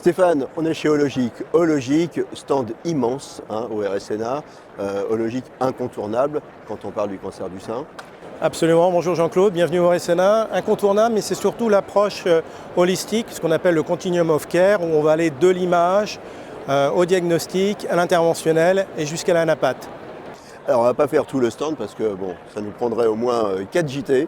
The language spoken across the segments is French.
Stéphane, on est chez Hologic. Hologic, stand immense au RSNA. Hologic incontournable quand on parle du cancer du sein. Absolument, bonjour Jean-Claude, bienvenue au RSNA. Incontournable, mais c'est surtout l'approche holistique, ce qu'on appelle le continuum of care, où on va aller de l'image au diagnostic, à l'interventionnel et jusqu'à la napate. Alors on ne va pas faire tout le stand parce que ça nous prendrait au moins 4 JT,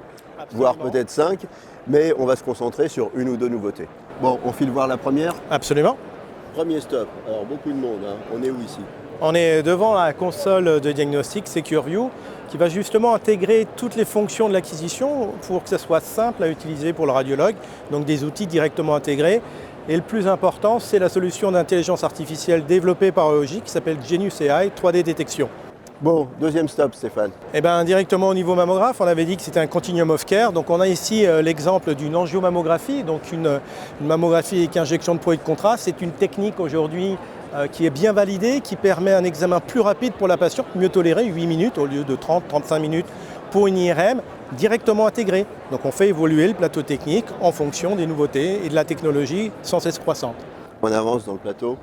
voire peut-être 5, mais on va se concentrer sur une ou deux nouveautés. Bon, on file voir la première. Absolument. Premier stop, alors beaucoup de monde, on est où ici? On est devant la console de diagnostic SecureView qui va justement intégrer toutes les fonctions de l'acquisition pour que ce soit simple à utiliser pour le radiologue, donc des outils directement intégrés. Et le plus important, c'est la solution d'intelligence artificielle développée par Hologic qui s'appelle Genius AI 3D détection. Bon, deuxième stop Stéphane. Directement au niveau mammographe, on avait dit que c'était un continuum of care. Donc on a ici l'exemple d'une angiomammographie, donc une mammographie avec injection de produit de contraste. C'est une technique aujourd'hui qui est bien validée, qui permet un examen plus rapide pour la patiente, mieux toléré, 8 minutes au lieu de 30-35 minutes pour une IRM directement intégrée. Donc on fait évoluer le plateau technique en fonction des nouveautés et de la technologie sans cesse croissante. On avance dans le plateau.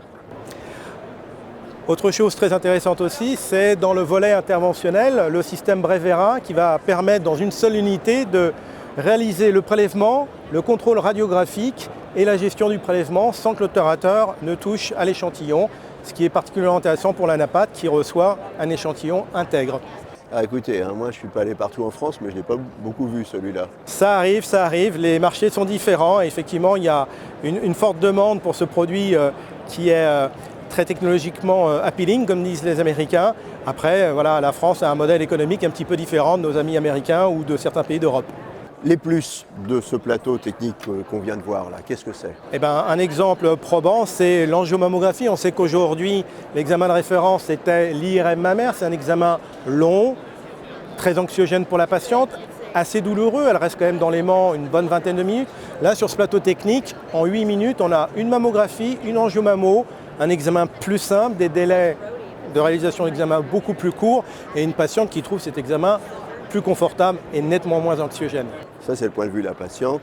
Autre chose très intéressante aussi, c'est dans le volet interventionnel, le système Brevera qui va permettre dans une seule unité de réaliser le prélèvement, le contrôle radiographique et la gestion du prélèvement sans que l'opérateur ne touche à l'échantillon, ce qui est particulièrement intéressant pour la napate qui reçoit un échantillon intègre. Ah, écoutez, moi je ne suis pas allé partout en France, mais je n'ai pas beaucoup vu celui-là. Ça arrive, les marchés sont différents et effectivement il y a une forte demande pour ce produit qui est très technologiquement appealing, comme disent les Américains. Après, la France a un modèle économique un petit peu différent de nos amis américains ou de certains pays d'Europe. Les plus de ce plateau technique qu'on vient de voir là, qu'est-ce que c'est? Un exemple probant, c'est l'angiomammographie. On sait qu'aujourd'hui, l'examen de référence était l'IRM mammaire. C'est un examen long, très anxiogène pour la patiente, assez douloureux. Elle reste quand même dans l'aimant une bonne vingtaine de minutes. Là, sur ce plateau technique, en 8 minutes, on a une mammographie, une angiomammo, un examen plus simple, des délais de réalisation d'examen beaucoup plus courts et une patiente qui trouve cet examen plus confortable et nettement moins anxiogène. Ça, c'est le point de vue de la patiente.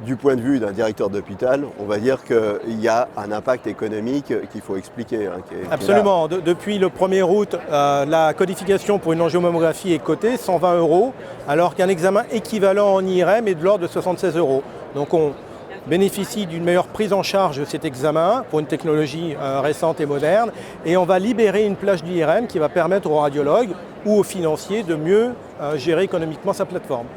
Du point de vue d'un directeur d'hôpital, on va dire qu'il y a un impact économique qu'il faut expliquer. Absolument. Depuis le 1er août, la codification pour une angiomammographie est cotée, 120 €, alors qu'un examen équivalent en IRM est de l'ordre de 76 €. Donc on bénéficie d'une meilleure prise en charge de cet examen pour une technologie récente et moderne, et on va libérer une plage d'IRM qui va permettre aux radiologues ou aux financiers de mieux gérer économiquement sa plateforme.